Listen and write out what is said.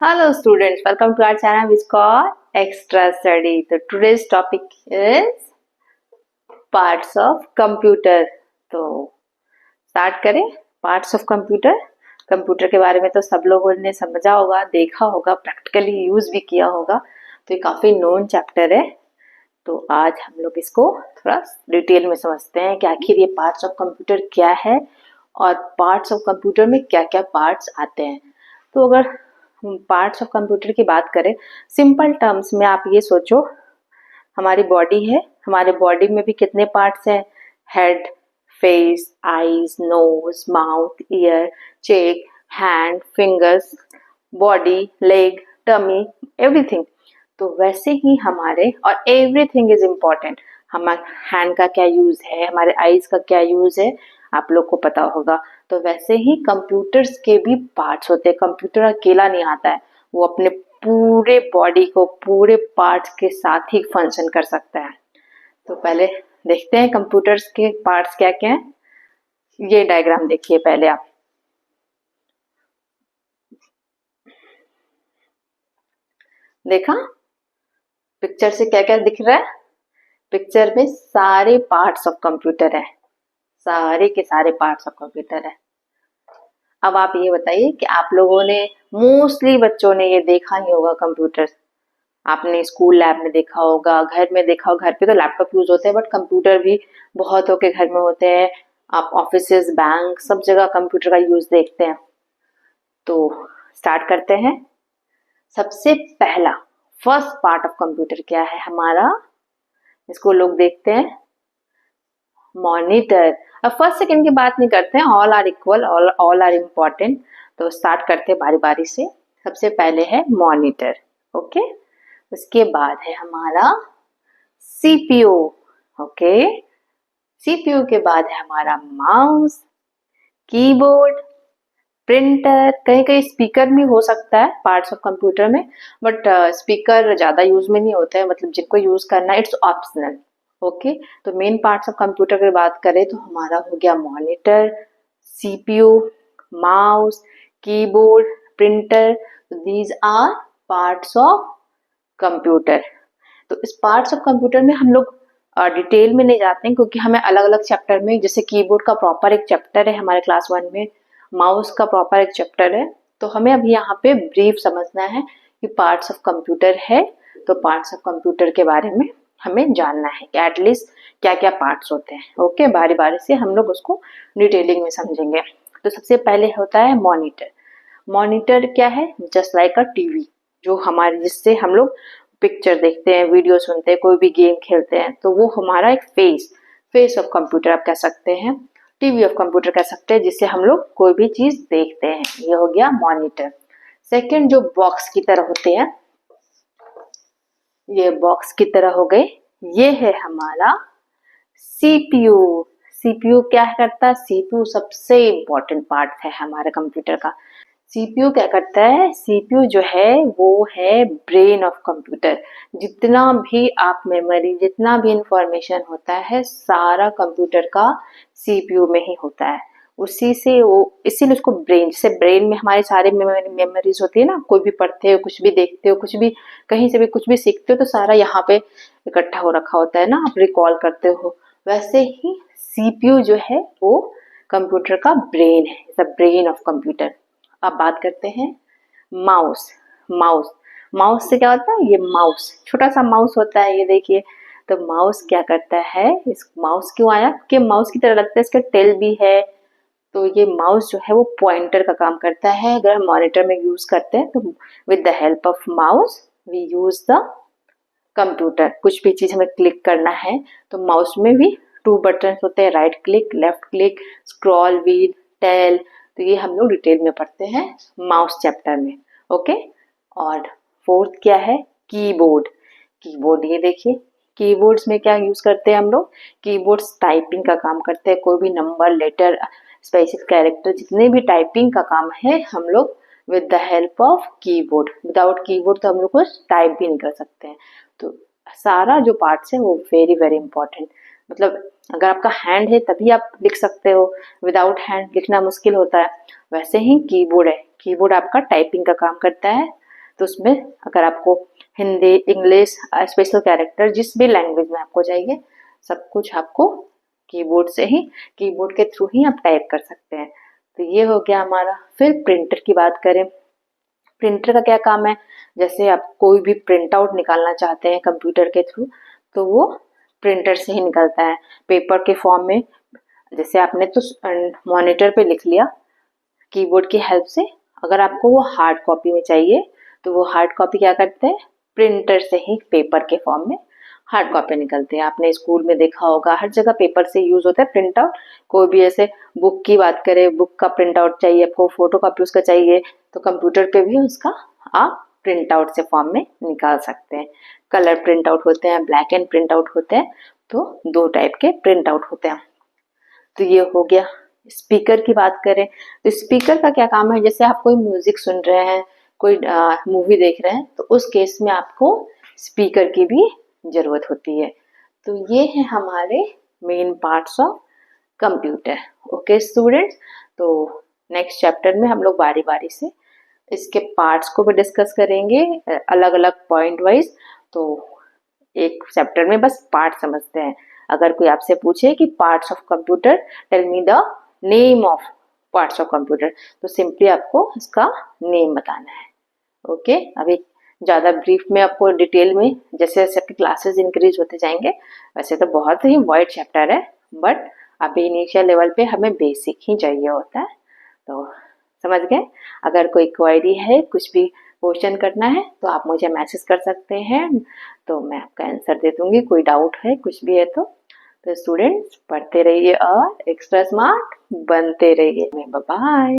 Hello students, welcome to our channel which is called Extra Study. So today's topic is parts of computer. तो start करें parts of computer. Computer के बारे में तो सब लोगों ने समझा होगा, देखा होगा, प्रैक्टिकली यूज भी किया होगा. तो ये काफी नोन चैप्टर है. तो आज हम लोग इसको थोड़ा डिटेल में समझते हैं कि आखिर ये पार्ट्स ऑफ कंप्यूटर क्या है और पार्ट्स ऑफ कंप्यूटर में क्या क्या पार्ट्स आते हैं. तो अगर पार्ट्स ऑफ कंप्यूटर की बात करें सिंपल टर्म्स में, आप ये सोचो हमारी बॉडी है, हमारे बॉडी में भी कितने पार्ट्स हैं? Head, face, eyes, nose, mouth, ear, cheek, hand, fingers, body, leg, tummy, everything. तो वैसे ही हमारे, और एवरीथिंग इज इम्पोर्टेंट. हमारे हैंड का क्या यूज है, हमारे आईज का क्या यूज है, आप लोग को पता होगा. तो वैसे ही कंप्यूटर्स के भी पार्ट्स होते हैं. कंप्यूटर अकेला नहीं आता है, वो अपने पूरे बॉडी को पूरे पार्ट्स के साथ ही फंक्शन कर सकता है. तो पहले देखते हैं कंप्यूटर्स के पार्ट्स क्या क्या हैं. ये डायग्राम देखिए पहले आप. देखा पिक्चर से क्या क्या दिख रहा है? पिक्चर में सारे पार्ट्स ऑफ कंप्यूटर है, सारे के सारे पार्ट्स ऑफ कंप्यूटर है. अब आप ये बताइए कि आप लोगों ने, मोस्टली बच्चों ने ये देखा ही होगा कंप्यूटर. आपने स्कूल लैब में देखा होगा, घर में देखा होगा. घर पे तो लैपटॉप यूज होते हैं बट कंप्यूटर भी बहुत के घर में होते हैं. आप ऑफिसेज, बैंक, सब जगह कंप्यूटर का यूज देखते हैं. तो स्टार्ट करते हैं. सबसे पहला फर्स्ट पार्ट ऑफ कंप्यूटर क्या है हमारा? इसको लोग देखते हैं मॉनिटर. अब फर्स्ट सेकंड की बात नहीं करते हैं, all are equal, all are important. तो स्टार्ट करते हैं बारी बारी से. सबसे पहले है मॉनिटर. ओके. उसके बाद है हमारा सीपीयू. ओके. सीपीयू के बाद है हमारा माउस, कीबोर्ड, प्रिंटर. कहीं कहीं स्पीकर भी हो सकता है पार्ट्स ऑफ कंप्यूटर में, बट स्पीकर ज्यादा यूज में नहीं होता है. मतलब जिनको यूज करना है इट्स ऑप्शनल. ओके. तो मेन पार्ट्स ऑफ कंप्यूटर की बात करें तो हमारा हो गया monitor, CPU, mouse, keyboard, printer. These are parts of computer. तो इस पार्ट्स ऑफ कंप्यूटर में हम लोग डिटेल में नहीं जाते हैं क्योंकि हमें अलग अलग चैप्टर में, जैसे कीबोर्ड का प्रॉपर एक चैप्टर है हमारे क्लास 1 में, माउस का प्रॉपर एक चैप्टर है. तो हमें अभी यहाँ पे ब्रीफ समझना है कि पार्ट्स ऑफ कंप्यूटर है. तो पार्ट्स ऑफ कंप्यूटर के बारे में हमें जानना है कि एटलीस्ट क्या क्या पार्ट्स होते हैं. ओके. बारी बारी से हम लोग उसको डिटेलिंग में समझेंगे. तो सबसे पहले होता है मॉनिटर. मॉनिटर क्या है? जस्ट लाइक अ टीवी, जो हमारे, जिससे हम लोग पिक्चर देखते हैं, वीडियो सुनते हैं, कोई भी गेम खेलते हैं. तो वो हमारा एक फेस ऑफ कंप्यूटर आप कह सकते हैं, टीवी ऑफ कंप्यूटर कह सकते हैं, जिससे हम लोग कोई भी चीज देखते हैं. ये हो गया मॉनिटर. सेकंड, जो बॉक्स की तरह होते हैं, ये बॉक्स की तरह हो गए, ये है हमारा सीपीयू. सीपीयू क्या करता है? सीपीयू सबसे इम्पोर्टेंट पार्ट है हमारे कंप्यूटर का. सीपीयू क्या करता है? सीपीयू जो है वो है ब्रेन ऑफ कंप्यूटर. जितना भी आप मेमोरी, जितना भी इंफॉर्मेशन होता है, सारा कंप्यूटर का सीपीयू में ही होता है. उसी से वो, इसीलिए उसको ब्रेन, जैसे ब्रेन में हमारे सारे मेमोरीज होती है ना, कोई भी पढ़ते हो, कुछ भी देखते हो, कुछ भी कहीं से भी कुछ भी सीखते हो, तो सारा यहाँ पे इकट्ठा हो रखा होता है ना, आप रिकॉल करते हो. वैसे ही सीपीयू जो है वो कंप्यूटर का ब्रेन है, द ब्रेन ऑफ कंप्यूटर. अब बात करते हैं माउस. माउस माउस से क्या होता है? ये माउस, छोटा सा माउस होता है, ये देखिए. तो माउस क्या करता है? इस माउस क्यों आया? कि माउस की तरह लगता है, इसका टेल भी है. तो ये माउस जो है वो पॉइंटर का काम करता है. अगर हम मॉनिटर में यूज करते हैं तो with the help of mouse we use the computer. कुछ भी चीज हमें क्लिक करना है तो माउस में भी 2 बटन होते हैं, right click, left click, scroll wheel, tail. तो ये हम लोग डिटेल में पढ़ते हैं माउस चैप्टर में. ओके. और फोर्थ क्या है? कीबोर्ड. कीबोर्ड, ये देखिए, कीबोर्ड्स में क्या यूज करते हैं हम लोग? कीबोर्ड्स टाइपिंग का काम करते हैं. कोई भी नंबर, लेटर, स्पेशल कैरेक्टर, जितने भी टाइपिंग का काम है हम लोग with the help of keyboard. Without keyboard तो हम लोग कुछ टाइप भी नहीं कर सकते हैं. तो सारा जो पार्ट्स है वो वेरी वेरी इंपॉर्टेंट. मतलब अगर आपका हैंड है तभी आप लिख सकते हो, विदाउट हैंड लिखना मुश्किल होता है. वैसे ही कीबोर्ड है, कीबोर्ड आपका टाइपिंग का काम करता है. तो उसमें अगर आपको हिंदी, इंग्लिश, स्पेशल कैरेक्टर जिस भी लैंग्वेज में आपको चाहिए सब कुछ आपको कीबोर्ड के थ्रू ही आप टाइप कर सकते हैं। तो ये हो गया हमारा। फिर प्रिंटर की बात करें, प्रिंटर का क्या काम है, जैसे आप कोई भी प्रिंट आउट निकालना चाहते हैं कंप्यूटर के थ्रू तो वो प्रिंटर से ही निकलता है पेपर के फॉर्म में। जैसे आपने तो मॉनिटर पे लिख लिया कीबोर्ड की हेल्प से, अगर आपको वो हार्ड कॉपी में चाहिए तो वो हार्ड कॉपी क्या करते हैं, प्रिंटर से ही पेपर के फॉर्म में हार्ड कॉपी निकलते हैं। आपने स्कूल में देखा होगा हर जगह पेपर से यूज होता है प्रिंट आउट। कोई भी ऐसे बुक की बात करें, बुक का प्रिंट आउट चाहिए आपको, फोटो कॉपी उसका चाहिए तो कंप्यूटर पे भी उसका आप प्रिंट आउट से फॉर्म में निकाल सकते हैं। कलर प्रिंट आउट होते हैं, ब्लैक एंड प्रिंट आउट होते हैं, तो 2 टाइप के प्रिंट आउट होते हैं। तो ये हो गया। स्पीकर की बात करें तो स्पीकर का क्या काम है, जैसे आप कोई म्यूजिक सुन रहे हैं, कोई मूवी देख रहे हैं तो उस केस में आपको स्पीकर की भी जरूरत होती है। तो ये है हमारे main parts of computer. Okay students, तो नेक्स्ट चैप्टर में हम लोग बारी बारी से इसके पार्ट्स को भी डिस्कस करेंगे अलग अलग पॉइंट वाइज। तो एक चैप्टर में बस पार्ट समझते हैं। अगर कोई आपसे पूछे कि parts of computer, tell me the name of parts of computer, तो सिंपली आपको इसका नेम बताना है। ओके, अभी ज़्यादा ब्रीफ में आपको डिटेल में जैसे जैसे आपकी क्लासेस इंक्रीज होते जाएंगे वैसे तो बहुत ही वाइड चैप्टर है, बट अभी इनिशियल लेवल पे हमें बेसिक ही चाहिए होता है। तो समझ गए। अगर कोई क्वेरी है, कुछ भी क्वेश्चन करना है तो आप मुझे मैसेज कर सकते हैं, तो मैं आपका आंसर दे दूंगी। कोई डाउट है कुछ भी है तो स्टूडेंट्स पढ़ते रहिए और एक्स्ट्रा स्मार्ट बनते रहिए। Bye bye.